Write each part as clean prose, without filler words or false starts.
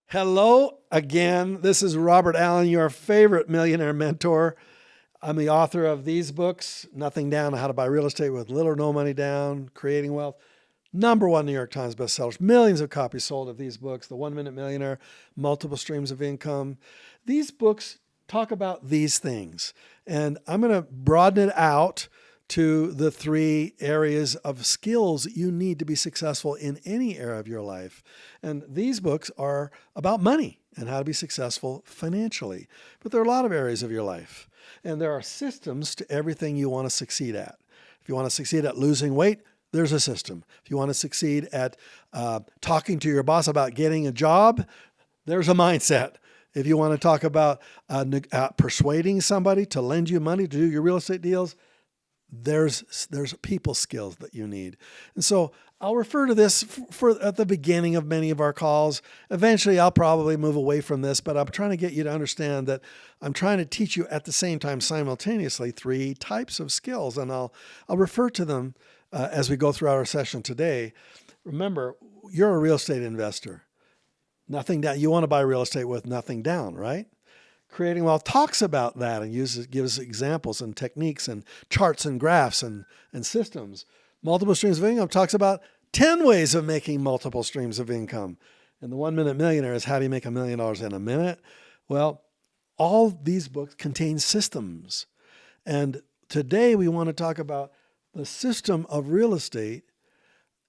Hello again. This is Robert Allen, your favorite millionaire mentor. I'm the author of these books, Nothing Down, How to Buy Real Estate with Little or No Money Down, Creating Wealth. #1 New York Times bestsellers. Millions of copies sold of these books. The 1 Minute Millionaire, Multiple Streams of Income. These books talk about these things. And I'm going to broaden it out to the 3 areas of skills you need to be successful in any area of your life. And these books are about money and how to be successful financially. But there are a lot of areas of your life. And there are systems to everything you want to succeed at. If you want to succeed at losing weight, there's a system. If you want to succeed at talking to your boss about getting a job, there's a mindset. If you want to talk about persuading somebody to lend you money to do your real estate deals, there's people skills that you need. And so I'll refer to this at the beginning of many of our calls. Eventually, I'll probably move away from this, but I'm trying to get you to understand that I'm trying to teach you at the same time simultaneously 3 types of skills, and I'll refer to them as we go throughout our session today. Remember, you're a real estate investor. Nothing down. You want to buy real estate with nothing down, right? Creating Wealth talks about that and gives examples and techniques and charts and graphs and systems. Multiple Streams of Income talks about 10 ways of making multiple streams of income. And the 1 Minute Millionaire is how do you make $1 million in a minute? Well, all these books contain systems. And today we want to talk about the system of real estate,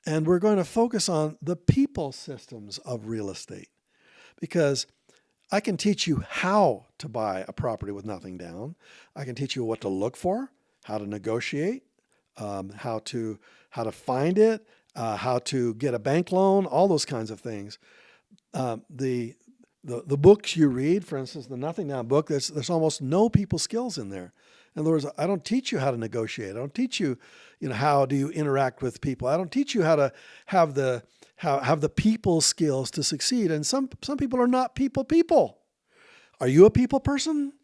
and we're going to focus on the people systems of real estate, because I can teach you how to buy a property with nothing down. I can teach you what to look for, how to negotiate, how to find it, how to get a bank loan, all those kinds of things. The books you read, for instance, the Nothing Down book, there's almost no people skills in there. In other words, I don't teach you how to negotiate. I don't teach you, how do you interact with people. I don't teach you how to have the people skills to succeed. And some people are not people. Are you a people person?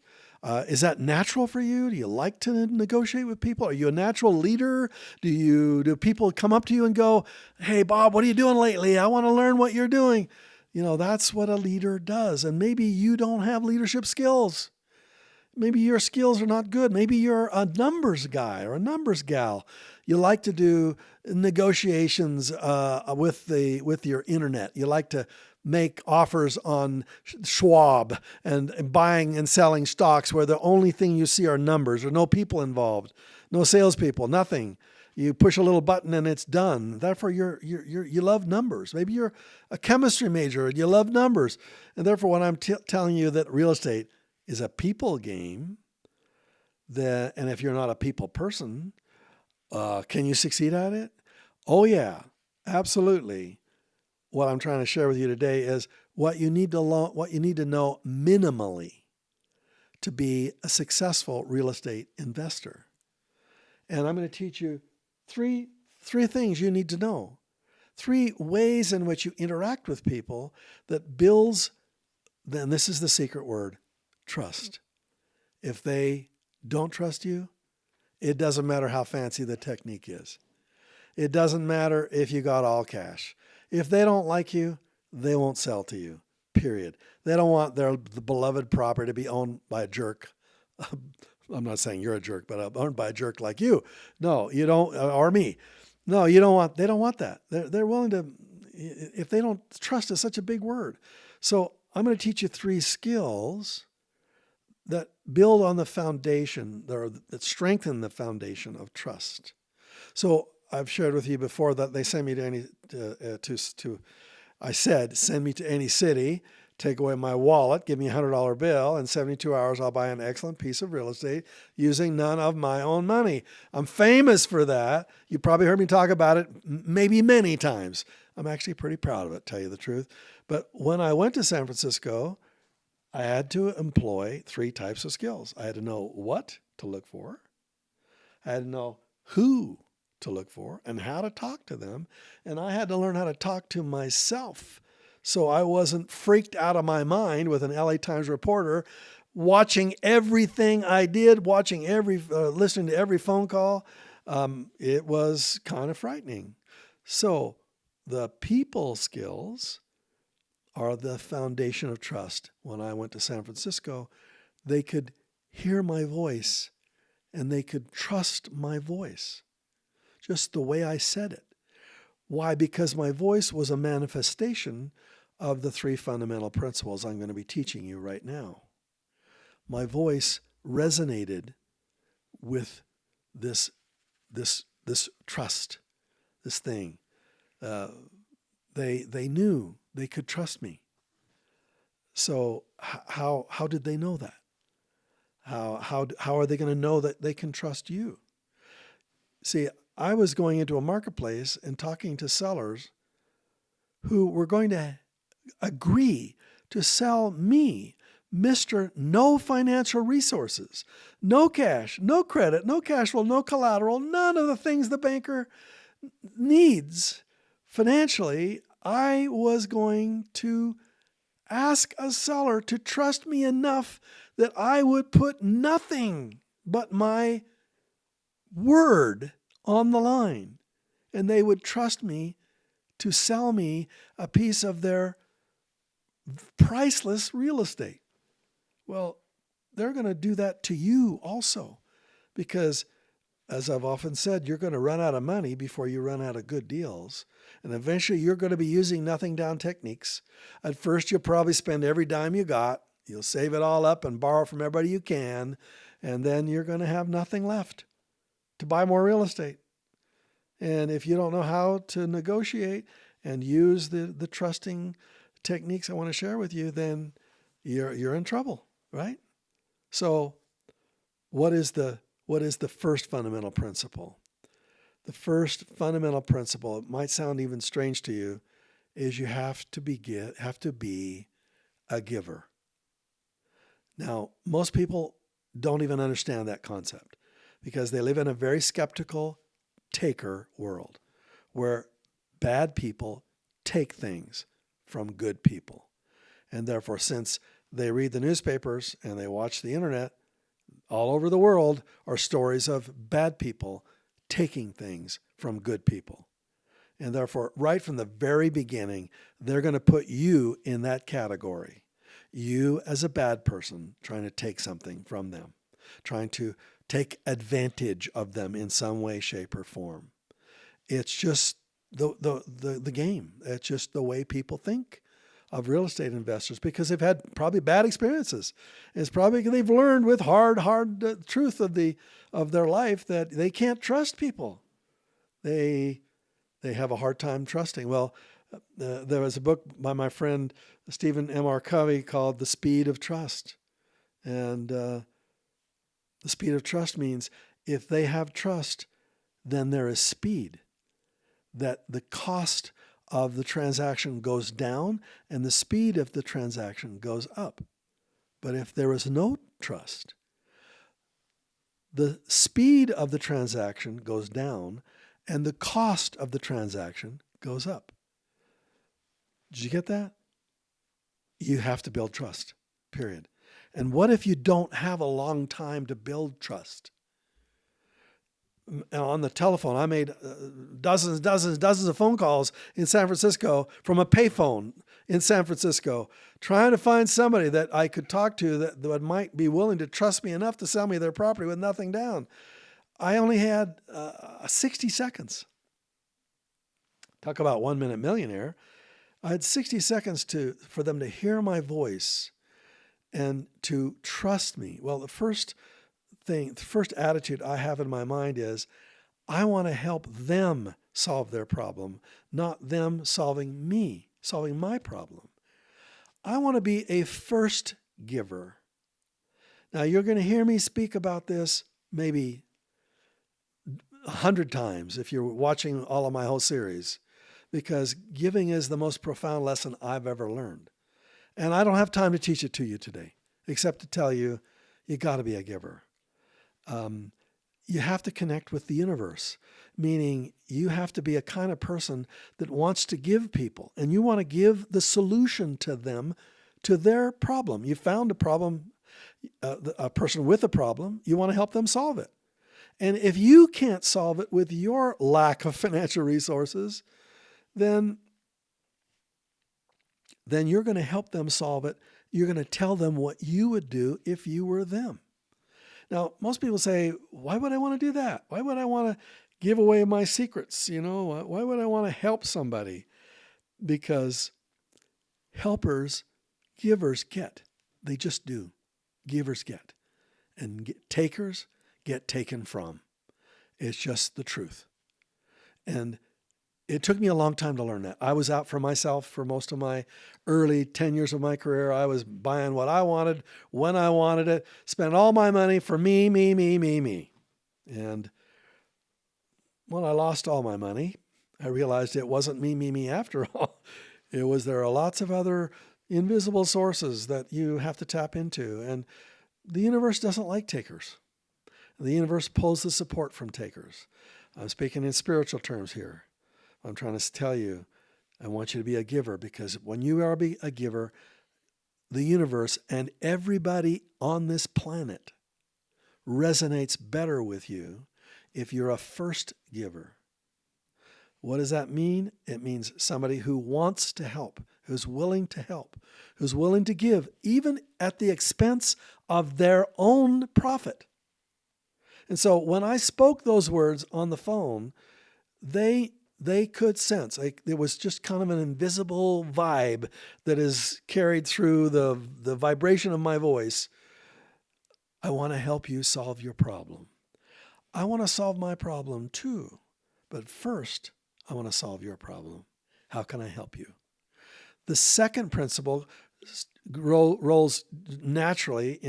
Is that natural for you? Do you like to negotiate with people? Are you a natural leader? Do people come up to you and go, "Hey, Bob, what are you doing lately? I want to learn what you're doing." That's what a leader does. And maybe you don't have leadership skills. Maybe your skills are not good. Maybe you're a numbers guy or a numbers gal. You like to do negotiations with your internet. You like to make offers on Schwab and buying and selling stocks where the only thing you see are numbers. There are no people involved, no salespeople, nothing. You push a little button and it's done. Therefore, you love numbers. Maybe you're a chemistry major and you love numbers. And therefore, when I'm telling you that real estate is a people game, and if you're not a people person, can you succeed at it? Oh yeah, absolutely. What I'm trying to share with you today is what you need to know minimally to be a successful real estate investor. And I'm going to teach you three things you need to know. 3 ways in which you interact with people that builds, then this is the secret word, trust. If they don't trust you, it doesn't matter how fancy the technique is. It doesn't matter if you got all cash. If they don't like you, they won't sell to you, period. They don't want their beloved property to be owned by a jerk. I'm not saying you're a jerk, but owned by a jerk like you. No, you don't, or me. No, they don't want that. They're willing to, if they don't, trust is such a big word. So I'm going to teach you 3 skills that build on the foundation, or that strengthen the foundation of trust. So I've shared with you before that they send me to I said, send me to any city, take away my wallet, give me a $100 bill, in 72 hours I'll buy an excellent piece of real estate using none of my own money. I'm famous for that. You probably heard me talk about it maybe many times. I'm actually pretty proud of it, to tell you the truth. But when I went to San Francisco, I had to employ 3 types of skills. I had to know what to look for. I had to know who to look for and how to talk to them. And I had to learn how to talk to myself, so I wasn't freaked out of my mind with an LA Times reporter watching everything I did, listening to every phone call. It was kind of frightening. So the people skills are the foundation of trust. When I went to San Francisco, they could hear my voice and they could trust my voice, just the way I said it. Why? Because my voice was a manifestation of the three fundamental principles I'm going to be teaching you right now. My voice resonated with this trust, this thing. They knew they could trust me. So how did they know that? How are they going to know that they can trust you? See, I was going into a marketplace and talking to sellers who were going to agree to sell me, Mr. No financial resources, no cash, no credit, no cash flow, no collateral, none of the things the banker needs financially. I was going to ask a seller to trust me enough that I would put nothing but my word on the line, and they would trust me to sell me a piece of their priceless real estate. Well, they're going to do that to you also, because as I've often said, you're going to run out of money before you run out of good deals. And eventually you're going to be using nothing down techniques. At first, you'll probably spend every dime you got. You'll save it all up and borrow from everybody you can. And then you're going to have nothing left to buy more real estate. And if you don't know how to negotiate and use the trusting techniques I want to share with you, then you're in trouble, right? So what is the first fundamental principle? The first fundamental principle, it might sound even strange to you, is you have to be a giver. Now, most people don't even understand that concept because they live in a very skeptical taker world where bad people take things from good people. And therefore, since they read the newspapers and they watch the internet, all over the world are stories of bad people taking things from good people. And therefore, right from the very beginning, they're going to put you in that category. You as a bad person trying to take something from them, trying to take advantage of them in some way, shape, or form. It's just the game. It's just the way people think of real estate investors because they've had probably bad experiences. It's probably they've learned with hard truth of their life that they can't trust people. They have a hard time trusting. Well, there was a book by my friend Stephen M.R. Covey called The Speed of Trust. And the speed of trust means if they have trust, then there is speed. That the cost of the transaction goes down and the speed of the transaction goes up. But if there is no trust, the speed of the transaction goes down and the cost of the transaction goes up. Did you get that? You have to build trust, period. And what if you don't have a long time to build trust? On the telephone, I made dozens of phone calls in San Francisco from a payphone in San Francisco, trying to find somebody that I could talk to that might be willing to trust me enough to sell me their property with nothing down. I only had 60 seconds. Talk about 1 minute millionaire. I had 60 seconds for them to hear my voice and to trust me. Well, the first attitude I have in my mind is I want to help them solve their problem, not them solving my problem. I want to be a first giver. Now, you're going to hear me speak about this maybe 100 times if you're watching all of my whole series, because giving is the most profound lesson I've ever learned. And I don't have time to teach it to you today, except to tell you, you got to be a giver. You have to connect with the universe, meaning you have to be a kind of person that wants to give people, and you want to give the solution to them, to their problem. You found a problem, a person with a problem, you want to help them solve it. And if you can't solve it with your lack of financial resources, then then you're going to help them solve it. You're going to tell them what you would do if you were them. Now, most people say, why would I want to do that? Why would I want to give away my secrets? Why would I want to help somebody? Because helpers, givers get. They just do. Givers get. And takers get taken from. It's just the truth. And it took me a long time to learn that. I was out for myself for most of my early 10 years of my career. I was buying what I wanted, when I wanted it, spent all my money for me. And when I lost all my money, I realized it wasn't me after all. There are lots of other invisible sources that you have to tap into. And the universe doesn't like takers. The universe pulls the support from takers. I'm speaking in spiritual terms here. I'm trying to tell you, I want you to be a giver, because when you are a giver, the universe and everybody on this planet resonates better with you if you're a first giver. What does that mean? It means somebody who wants to help, who's willing to help, who's willing to give, even at the expense of their own profit. And so when I spoke those words on the phone, they could sense. There was just kind of an invisible vibe that is carried through the vibration of my voice. I want to help you solve your problem. I want to solve my problem too. But first, I want to solve your problem. How can I help you? The second principle rolls naturally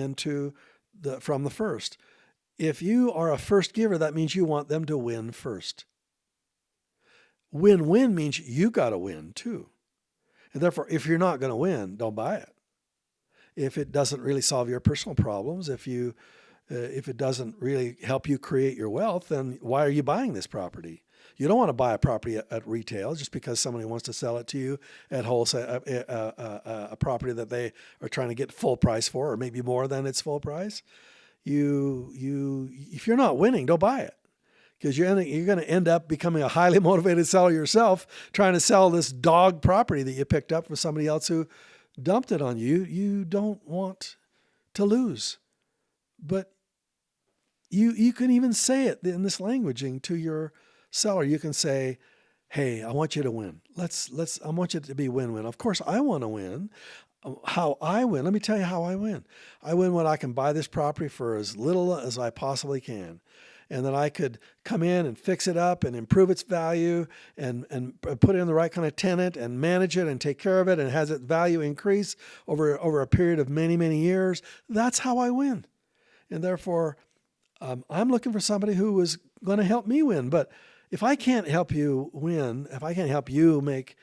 from the first. If you are a first giver, that means you want them to win first. Win-win means you got to win too. And therefore, if you're not going to win, don't buy it. If it doesn't really solve your personal problems, if it doesn't really help you create your wealth, then why are you buying this property? You don't want to buy a property at retail just because somebody wants to sell it to you at wholesale, a property that they are trying to get full price for, or maybe more than its full price. If you're not winning, don't buy it. Because you're going to end up becoming a highly motivated seller yourself, trying to sell this dog property that you picked up from somebody else who dumped it on you. You don't want to lose. But you can even say it in this languaging to your seller. You can say, hey, I want you to win. I want you to be win-win. Of course, I want to win. How I win, let me tell you how I win. I win when I can buy this property for as little as I possibly can. And then I could come in and fix it up and improve its value and put in the right kind of tenant and manage it and take care of it and has its value increase over a period of many, many years. That's how I win. And therefore, I'm looking for somebody who is going to help me win. But if I can't help you win, if I can't help you make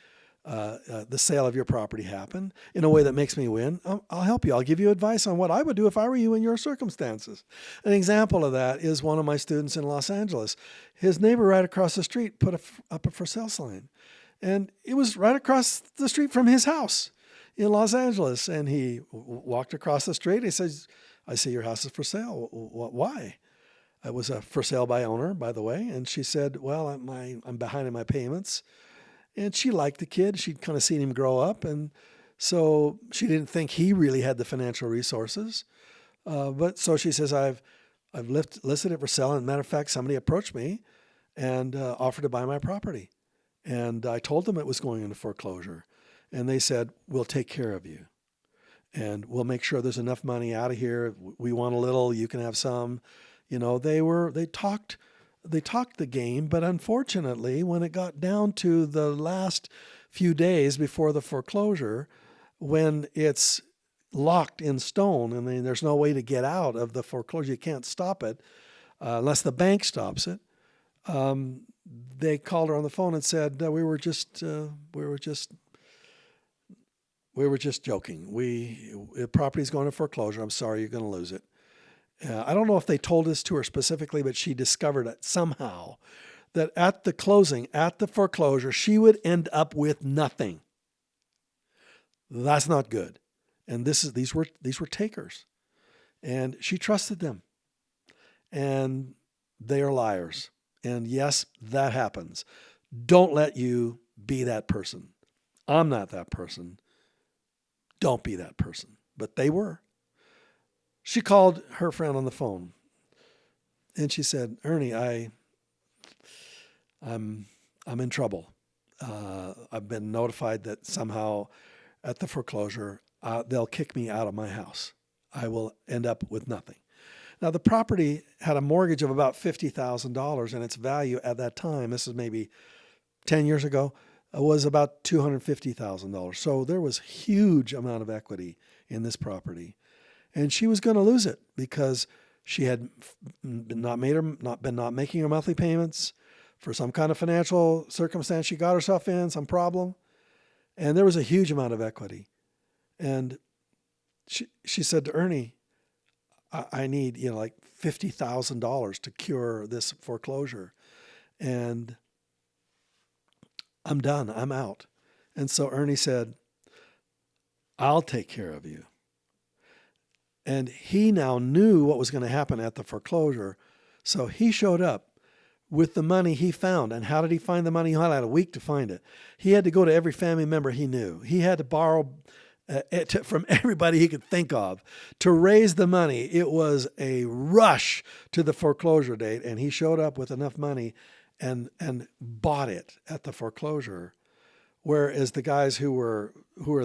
the sale of your property happen in a way that makes me win, I'll help you. I'll give you advice on what I would do if I were you in your circumstances. An example of that is one of my students in Los Angeles. His neighbor right across the street put up a for sale sign. And it was right across the street from his house in Los Angeles. And he walked across the street. He says, I see your house is for sale. Why? It was a for sale by owner, by the way. And she said, well, I'm behind in my payments. And she liked the kid. She'd kind of seen him grow up. And so she didn't think he really had the financial resources. But so she says, I've listed it for sale. And matter of fact, somebody approached me and offered to buy my property. And I told them it was going into foreclosure. And they said, we'll take care of you. And we'll make sure there's enough money out of here. We want a little, you can have some. They talked the game, but unfortunately, when it got down to the last few days before the foreclosure, when it's locked in stone and then there's no way to get out of the foreclosure, you can't stop it unless the bank stops it. They called her on the phone and said, we were just joking. The property's going to foreclosure. I'm sorry, you're going to lose it. I don't know if they told this to her specifically, but she discovered it somehow that at the closing, at the foreclosure, she would end up with nothing. That's not good. And these were takers. And she trusted them. And they are liars. And yes, that happens. Don't let you be that person. I'm not that person. Don't be that person. But they were. She called her friend on the phone and she said, Ernie, I'm in trouble. I've been notified that somehow at the foreclosure, they'll kick me out of my house. I will end up with nothing. Now, the property had a mortgage of about $50,000, and its value at that time, this is maybe 10 years ago, was about $250,000. So there was a huge amount of equity in this property. And she was going to lose it because she had not making her monthly payments for some kind of financial circumstance she got herself in, some problem. And there was a huge amount of equity. And she said to Ernie, I need, like $50,000 to cure this foreclosure. And I'm done. I'm out. And so Ernie said, I'll take care of you. And he now knew what was going to happen at the foreclosure. So he showed up with the money he found. And how did he find the money? He had a week to find it. He had to go to every family member he knew. He had to borrow from everybody he could think of to raise the money. It was a rush to the foreclosure date, and he showed up with enough money and bought it at the foreclosure. Whereas the guys who were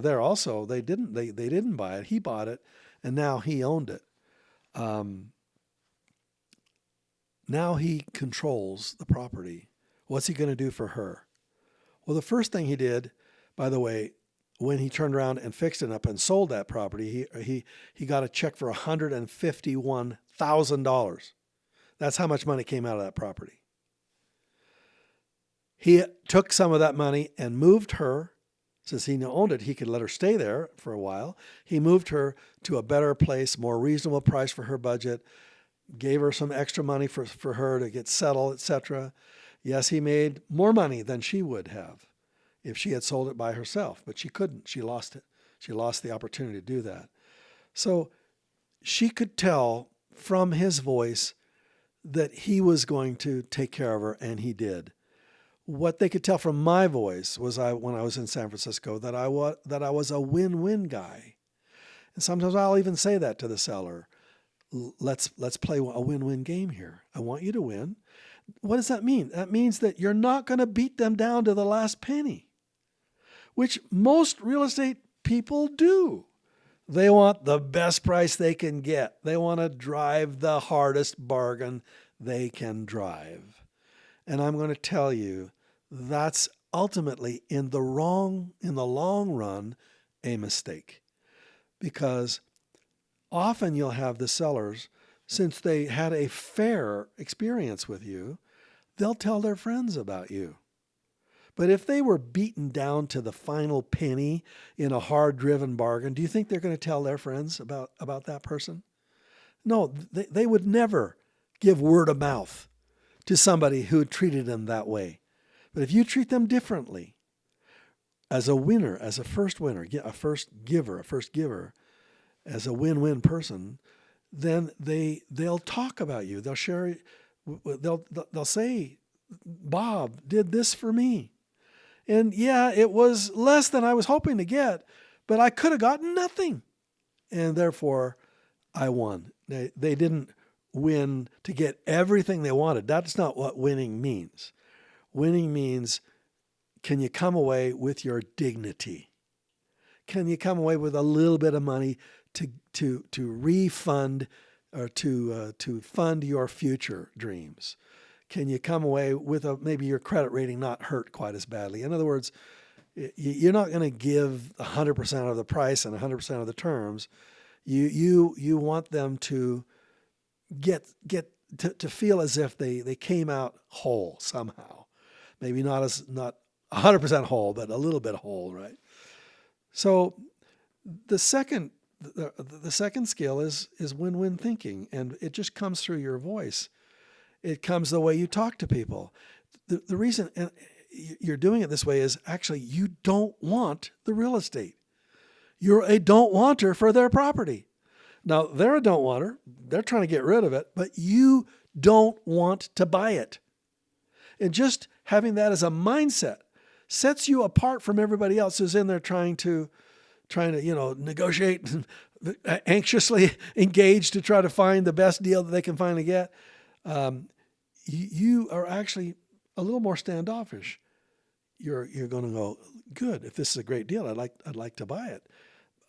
there also, they didn't buy it. He bought it, and now he owned it. Now he controls the property. What's he going to do for her? Well, the first thing he did, by the way, when he turned around and fixed it up and sold that property, he got a check for $151,000. That's how much money came out of that property. He took some of that money and moved her. Since he owned it, he could let her stay there for a while. He moved her to a better place, more reasonable price for her budget, gave her some extra money for her to get settled, etc. Yes, he made more money than she would have if she had sold it by herself, but she couldn't. She lost it. She lost the opportunity to do that. So she could tell from his voice that he was going to take care of her, and he did. What they could tell from my voice was when I was in San Francisco that I was a win-win guy. And sometimes I'll even say that to the seller. Let's play a win-win game here. I want you to win. What does that mean? That means that you're not going to beat them down to the last penny, which most real estate people do. They want the best price they can get. They want to drive the hardest bargain they can drive. And I'm going to tell you, that's ultimately in the long run, a mistake. Because often you'll have the sellers, since they had a fair experience with you, they'll tell their friends about you. But if they were beaten down to the final penny in a hard-driven bargain, do you think they're going to tell their friends about that person? No, they would never give word of mouth to somebody who treated them that way. But if you treat them differently, as a winner, as a first winner, a first giver, as a win-win person, then they'll talk about you. They'll share. They'll say, Bob did this for me. And yeah, it was less than I was hoping to get, but I could have gotten nothing. And therefore, I won. They didn't win to get everything they wanted. That's not what winning means. Winning means, can you come away with your dignity? Can you come away with a little bit of money to refund or to fund your future dreams? Can you come away with maybe your credit rating not hurt quite as badly? In other words, you're not going to give 100% of the price and 100% of the terms. You want them to get to feel as if they came out whole somehow. Maybe not 100% whole, but a little bit whole, right? So the second skill is win-win thinking, and it just comes through your voice. It comes the way you talk to people. The reason you're doing it this way is actually you don't want the real estate. You're a don't wanter for their property. Now, they're a don't wanter. They're trying to get rid of it, but you don't want to buy it. And just having that as a mindset sets you apart from everybody else who's in there trying to trying to, negotiate, anxiously engaged to try to find the best deal that they can finally get. You are actually a little more standoffish. You're going to go, good. If this is a great deal, I'd like to buy it.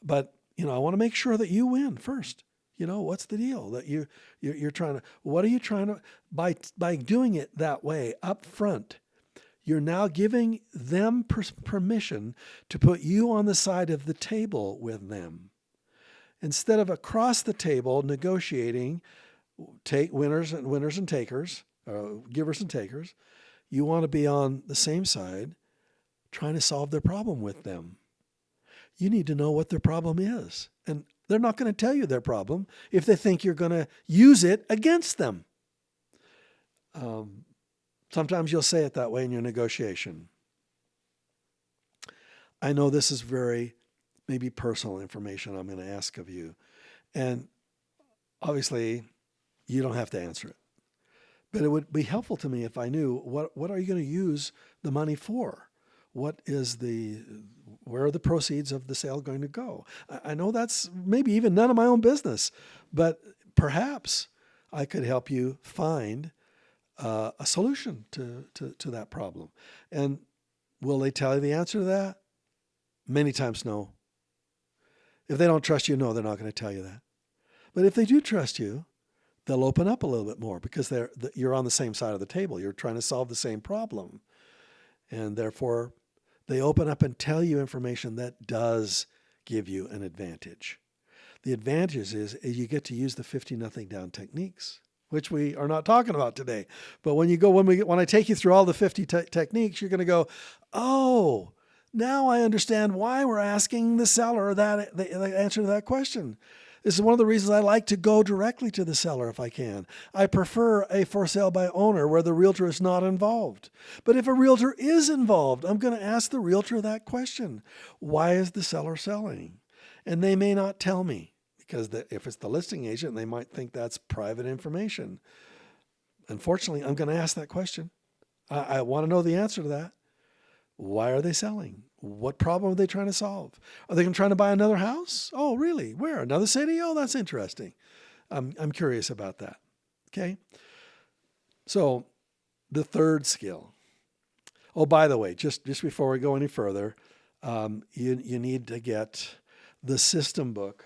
But I want to make sure that you win first. What's the deal that you're trying to? What are you trying to? By doing it that way up front, you're now giving them permission to put you on the side of the table with them, instead of across the table negotiating, take winners and takers, givers and takers. You want to be on the same side, trying to solve their problem with them. You need to know what their problem is. And they're not going to tell you their problem if they think you're going to use it against them. Sometimes you'll say it that way in your negotiation. I know this is very maybe personal information I'm going to ask of you. And obviously, you don't have to answer it. But it would be helpful to me if I knew what are you going to use the money for? Where are the proceeds of the sale going to go? I know that's maybe even none of my own business, but perhaps I could help you find a solution to that problem. And will they tell you the answer to that? Many times, no. If they don't trust you, no, they're not going to tell you that. But if they do trust you, they'll open up a little bit more because you're on the same side of the table. You're trying to solve the same problem. And therefore, they open up and tell you information that does give you an advantage. The advantage is you get to use the 50-0 down techniques, which we are not talking about today. But when I take you through all the 50 techniques, you're going to go, oh, now I understand why we're asking the seller the answer to that question. This is one of the reasons I like to go directly to the seller if I can. I prefer a for sale by owner where the realtor is not involved. But if a realtor is involved, I'm going to ask the realtor that question. Why is the seller selling? And they may not tell me because if it's the listing agent, they might think that's private information. Unfortunately, I'm going to ask that question. I want to know the answer to that. Why are they selling? What problem are they trying to solve? Are they trying to buy another house? Oh, really? Where? Another city? Oh, that's interesting. I'm curious about that. Okay. So the third skill. Oh, by the way, just before we go any further, you need to get the system book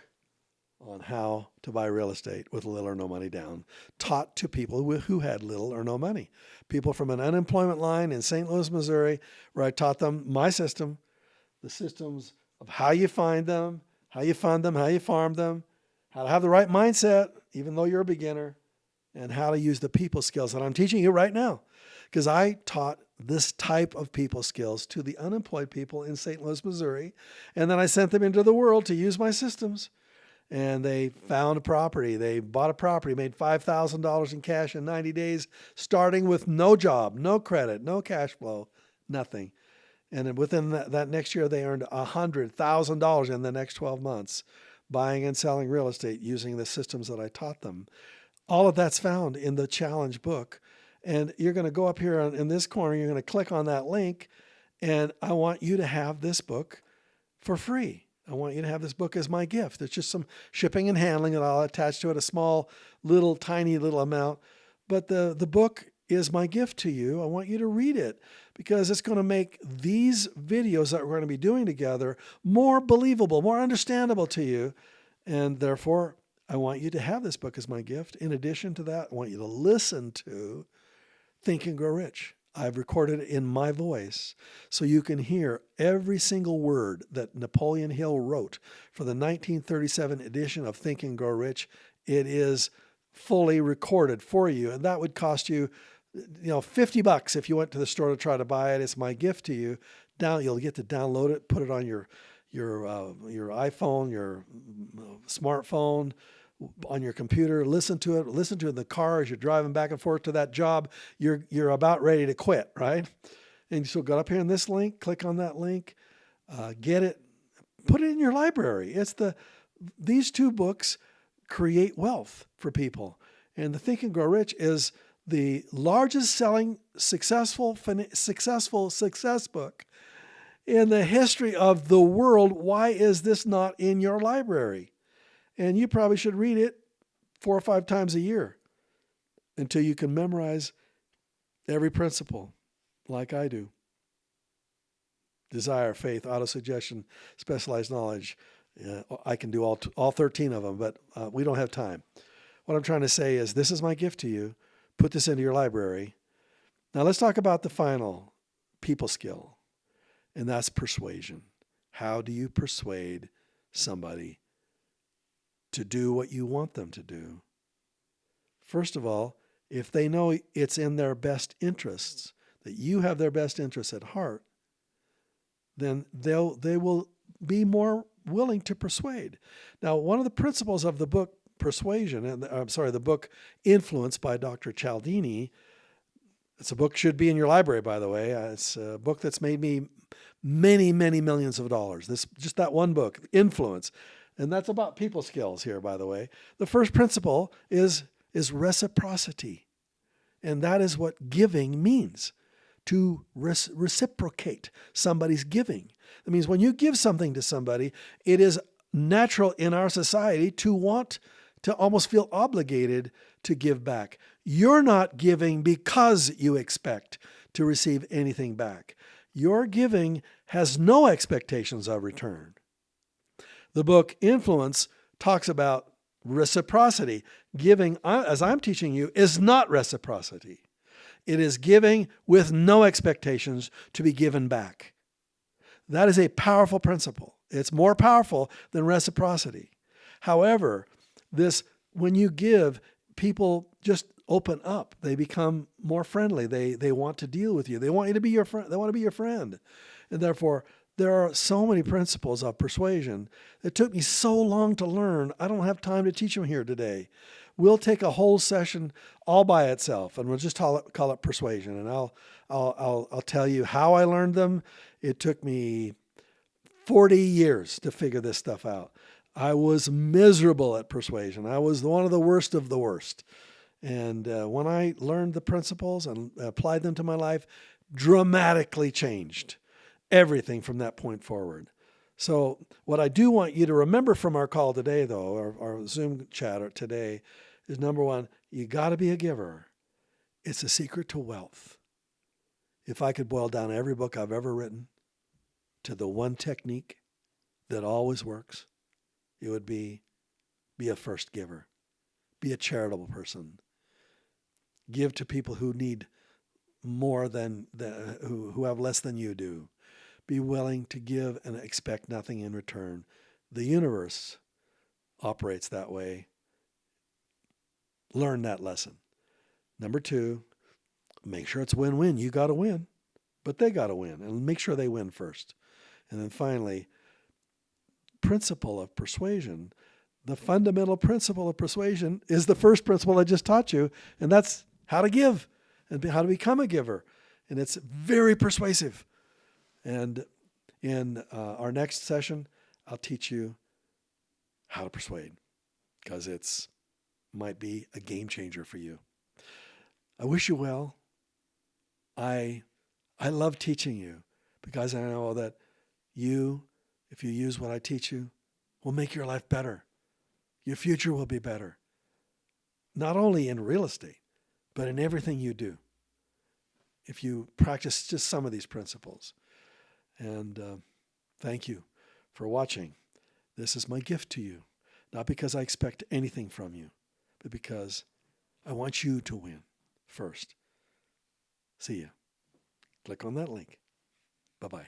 on how to buy real estate with little or no money down, taught to people who had little or no money. People from an unemployment line in St. Louis, Missouri, where I taught them my system, the systems of how you find them, how you fund them, how you farm them, how to have the right mindset, even though you're a beginner, and how to use the people skills that I'm teaching you right now. Because I taught this type of people skills to the unemployed people in St. Louis, Missouri, and then I sent them into the world to use my systems. And they found a property. They bought a property, made $5,000 in cash in 90 days, starting with no job, no credit, no cash flow, nothing. And then within that next year, they earned $100,000 in the next 12 months, buying and selling real estate using the systems that I taught them. All of that's found in the challenge book. And you're going to go up here in this corner, you're going to click on that link, and I want you to have this book for free. I want you to have this book as my gift. It's just some shipping and handling, and I'll attach to it a small, tiny little amount. But the book is my gift to you. I want you to read it because it's going to make these videos that we're going to be doing together more believable, more understandable to you. And therefore, I want you to have this book as my gift. In addition to that, I want you to listen to Think and Grow Rich. I've recorded it in my voice so you can hear every single word that Napoleon Hill wrote for the 1937 edition of Think and Grow Rich. It is fully recorded for you, and that would cost you, $50 if you went to the store to try to buy it. It's my gift to you. You'll get to download it, put it on your iPhone, your smartphone, on your computer, listen to it in the car as you're driving back and forth to that job. You're about ready to quit, right? And so go up here in this link, click on that link, get it, put it in your library. These two books create wealth for people. And the Think and Grow Rich is the largest selling successful success book in the history of the world. Why is this not in your library? And you probably should read it 4 or 5 times a year until you can memorize every principle like I do. Desire, faith, autosuggestion, specialized knowledge. I can do all 13 of them, but we don't have time. What I'm trying to say is this is my gift to you. Put this into your library. Now let's talk about the final people skill, and that's persuasion. How do you persuade somebody to do what you want them to do? First of all, if they know it's in their best interests, that you have their best interests at heart, then they will be more willing to persuade. Now, one of the principles of the book Persuasion, the book Influence by Dr. Cialdini, it's a book should be in your library, by the way. It's a book that's made me many, many millions of dollars. Just that one book, Influence. And that's about people skills here, by the way. The first principle is reciprocity. And that is what giving means. To reciprocate somebody's giving. That means when you give something to somebody, it is natural in our society to want to almost feel obligated to give back. You're not giving because you expect to receive anything back. Your giving has no expectations of return. The book Influence talks about reciprocity. Giving, as I'm teaching you, is not reciprocity. It is giving with no expectations to be given back. That is a powerful principle. It's more powerful than reciprocity. However, when you give, people just open up. They become more friendly. They want to deal with you. They want you to be your friend. They want to be your friend. And therefore, there are so many principles of persuasion that took me so long to learn. I don't have time to teach them here today. We'll take a whole session all by itself, and we'll just call it persuasion. And I'll tell you how I learned them. It took me 40 years to figure this stuff out. I was miserable at persuasion. I was one of the worst of the worst. And when I learned the principles and applied them to my life, dramatically changed everything from that point forward. So what I do want you to remember from our call today, though, our Zoom chat today, is number one, you got to be a giver. It's a secret to wealth. If I could boil down every book I've ever written to the one technique that always works, it would be a first giver. Be a charitable person. Give to people who need more than who have less than you do. Be willing to give and expect nothing in return. The universe operates that way. Learn that lesson. Number two, make sure it's win-win. You got to win, but they got to win, and make sure they win first. And then finally, principle of persuasion. The fundamental principle of persuasion is the first principle I just taught you, and that's how to give and how to become a giver. And it's very persuasive. And in our next session, I'll teach you how to persuade, because it's might be a game changer for you. I wish you well. I love teaching you, because I know that you, if you use what I teach you, will make your life better. Your future will be better. Not only in real estate, but in everything you do, if you practice just some of these principles. And thank you for watching. This is my gift to you, not because I expect anything from you, but because I want you to win first. See ya. Click on that link. Bye-bye.